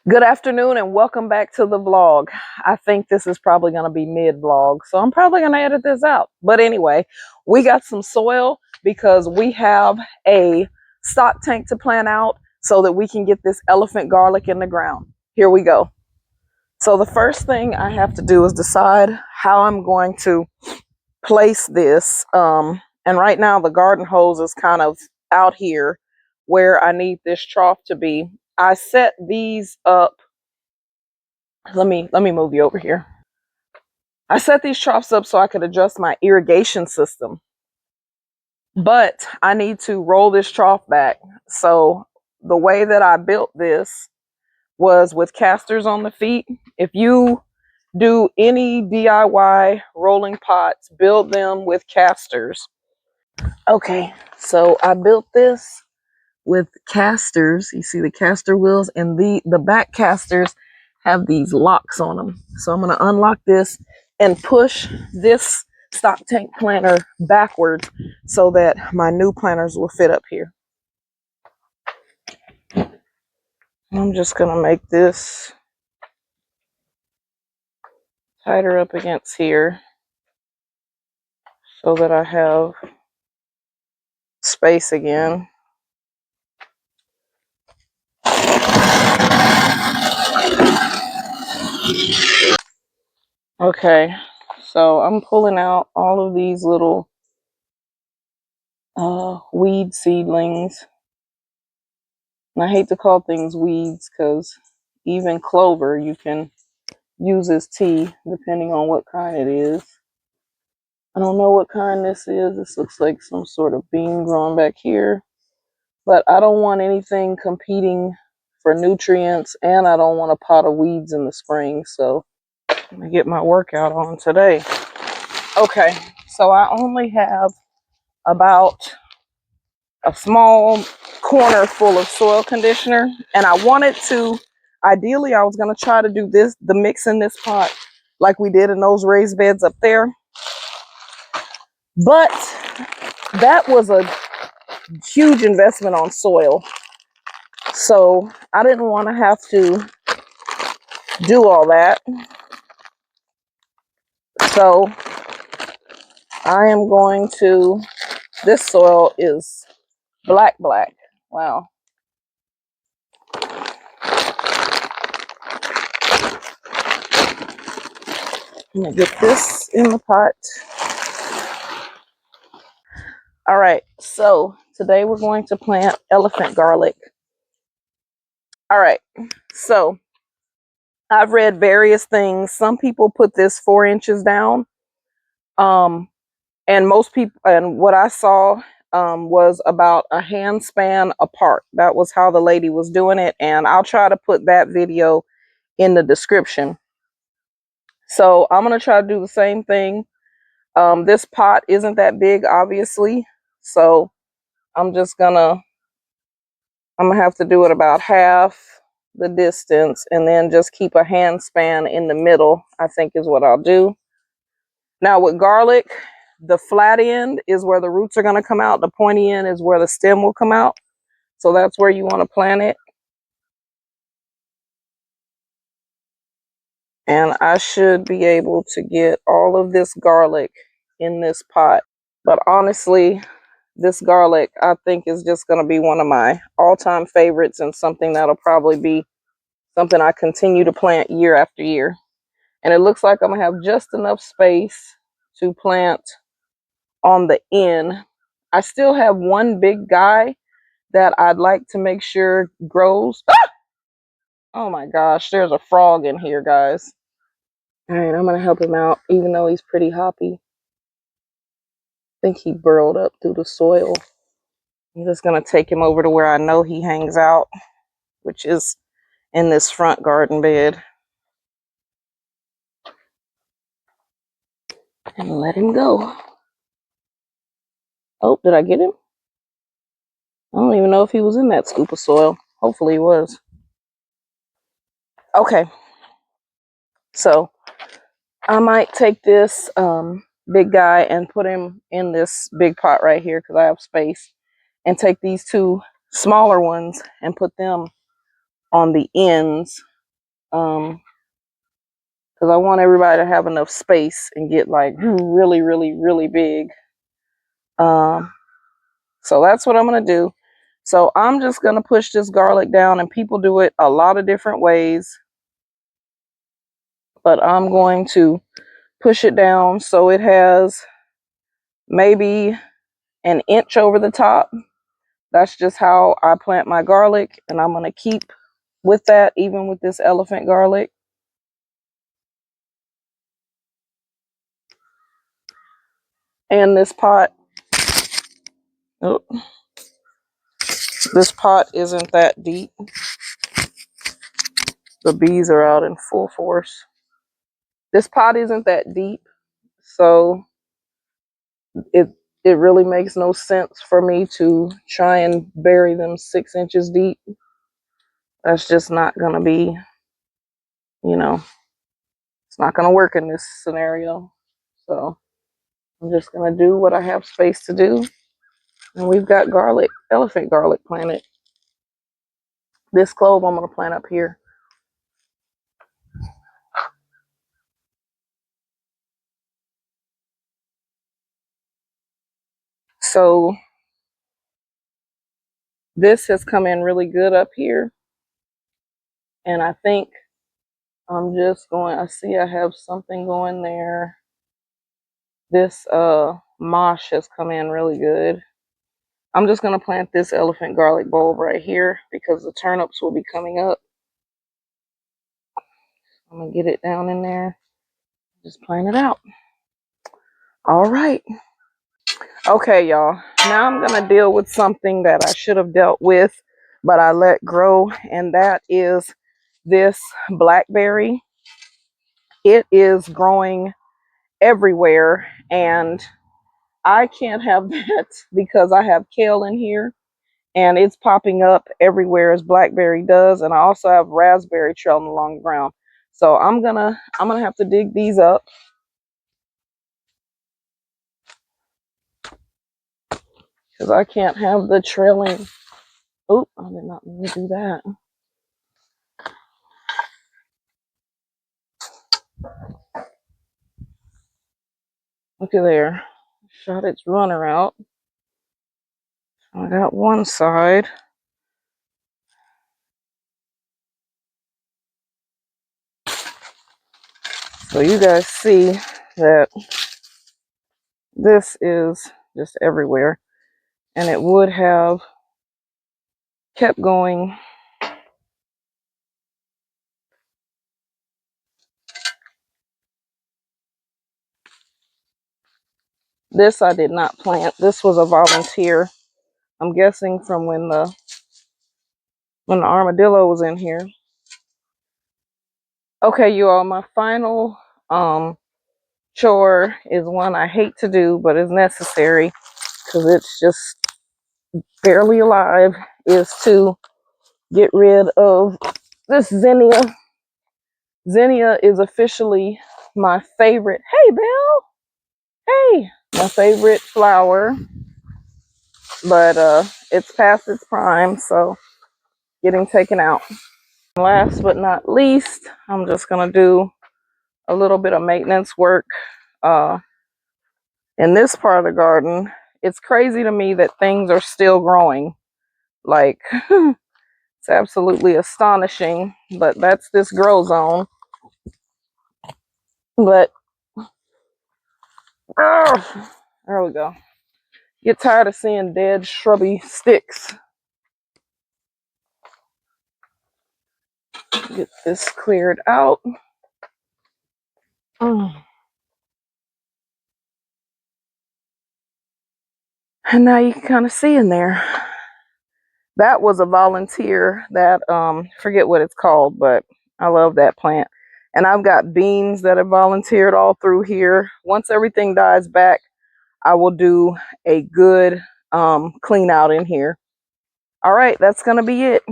Good afternoon and welcome back to the vlog. I think this is probably going to be mid-vlog, so I'm probably going to edit this out. But anyway, we got some soil because we have a stock tank to plant out so that we can get this elephant garlic in the ground. Here we go. So the first thing I have to do is decide how I'm going to place this. And right now the garden hose is kind of out here where I need this trough to be. I set these up. Let me move you over here. I set these troughs up so I could adjust my irrigation system, but I need to roll this trough back. So the way that I built this was with casters on the feet. If you do any DIY rolling pots, build them with casters. Okay, so I built this with casters. You see the caster wheels, and the back casters have these locks on them. So I'm going to unlock this and push this stock tank planter backwards so that my new planters will fit up here. I'm just going to make this tighter up against here so that I have space again. Okay, so I'm pulling out all of these little weed seedlings. And I hate to call things weeds because even clover you can use as tea depending on what kind it is. I don't know what kind this is. This looks like some sort of bean growing back here. But I don't want anything competing for nutrients, and I don't want a pot of weeds in the spring. So I'm going to get my workout on today. Okay, so I only have about a small corner full of soil conditioner, and I wanted to, ideally I was going to try to do the mix in this pot like we did in those raised beds up there, but that was a huge investment on soil, so I didn't want to have to do all that. So I am going to, this soil is black. Wow. I'm gonna get this in the pot. All right, so today we're going to plant elephant garlic. All right, so I've read various things. Some people put this 4 inches down, and most people, and what I saw was about a hand span apart. That was how the lady was doing it, and I'll try to put that video in the description. So I'm gonna try to do the same thing. This pot isn't that big, obviously, so I'm gonna have to do it about half the distance and then just keep a hand span in the middle, I think is what I'll do. Now with garlic, the flat end is where the roots are going to come out. The pointy end is where the stem will come out. So that's where you want to plant it. And I should be able to get all of this garlic in this pot. But honestly, this garlic, I think, is just going to be one of my all-time favorites, and something that'll probably be something I continue to plant year after year. And it looks like I'm going to have just enough space to plant on the end. I still have one big guy that I'd like to make sure grows. Ah! Oh my gosh, there's a frog in here, guys. All right, I'm going to help him out, even though he's pretty hoppy. I think he burrowed up through the soil. I'm just going to take him over to where I know he hangs out, which is in this front garden bed, and let him go. Oh, did I get him? I don't even know if he was in that scoop of soil. Hopefully he was. Okay. So I might take this big guy and put him in this big pot right here because I have space, and take these 2 smaller ones and put them on the ends because I want everybody to have enough space and get like really, really, really big. So that's what I'm gonna do. So I'm just gonna push this garlic down, and people do it a lot of different ways, but I'm going to push it down so it has maybe an inch over the top. That's just how I plant my garlic, and I'm gonna keep with that even with this elephant garlic. And this pot, oh, this pot isn't that deep. The bees are out in full force. This pot isn't that deep, so it really makes no sense for me to try and bury them 6 inches deep. That's just not gonna be, it's not gonna work in this scenario. So I'm just gonna do what I have space to do. And we've got garlic, elephant garlic planted. This clove I'm gonna plant up here. So this has come in really good up here. And I think I'm just going, I see I have something going there. This mosh has come in really good. I'm just going to plant this elephant garlic bulb right here because the turnips will be coming up. I'm going to get it down in there. Just plant it out. All right. Okay, y'all. Now I'm going to deal with something that I should have dealt with, but I let grow, and that is this blackberry. It is growing everywhere, and I can't have that because I have kale in here. And it's popping up everywhere as blackberry does, and I also have raspberry trailing along the ground. So I'm gonna have to dig these up because I can't have the trailing. Oh, I did not mean to do that. Look at there, shot its runner out. I got one side. So you guys see that this is just everywhere, and it would have kept going. This I did not plant. This was a volunteer. I'm guessing from when the armadillo was in here. Okay, you all, my final chore is one I hate to do, but is necessary because it's just barely alive, is to get rid of this zinnia. Zinnia is officially my favorite. Hey, Bill. Hey, my favorite flower, but it's past its prime, so getting taken out. Last but not least, I'm just gonna do a little bit of maintenance work in this part of the garden. It's crazy to me that things are still growing. Like, it's absolutely astonishing, but that's this grow zone. But, there we go. Get tired of seeing dead shrubby sticks. Get this cleared out. And now you can kind of see in there. That was a volunteer that, forget what it's called, but I love that plant. And I've got beans that have volunteered all through here. Once everything dies back, I will do a good clean out in here. All right, that's going to be it.